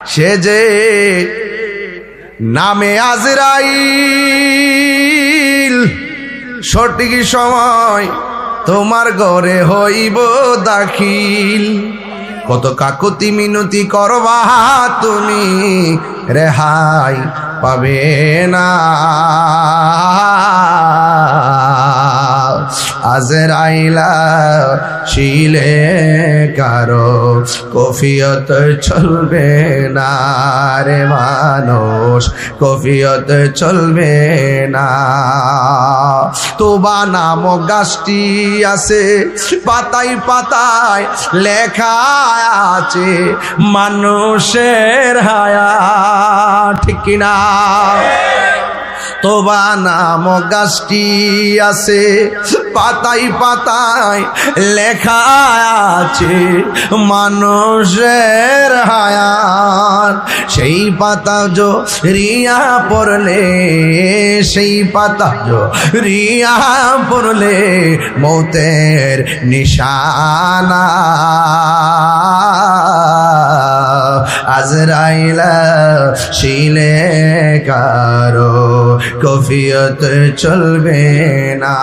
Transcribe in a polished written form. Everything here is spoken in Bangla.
সে যে নামে আজরাইল, সঠিক সময় তোমার ঘরে হইব দাখিল। কত কাকুতি মিনতি করবা তুমি, রেহাই পাবে না। আজরাইলা শিলে কারো কফিয়ত চলবে না রে মানুষ, কফিয়ত চলবে না। তোবা নামক গাছটি আছে, পাতায় পাতায় লেখা আছে মানুষের হায়াত, ঠিক কিনা? তোবা নামক গাছটি আছে, পাতায় পাতায় লেখা আছে মানুষের হায়াত। সেই পাতা রিয়া পড়লে, সেই পাতা রিয়া পড়লে মৌতের নিশানা। আজরাইলা শিলে কারো কফিয়ত চলবে না।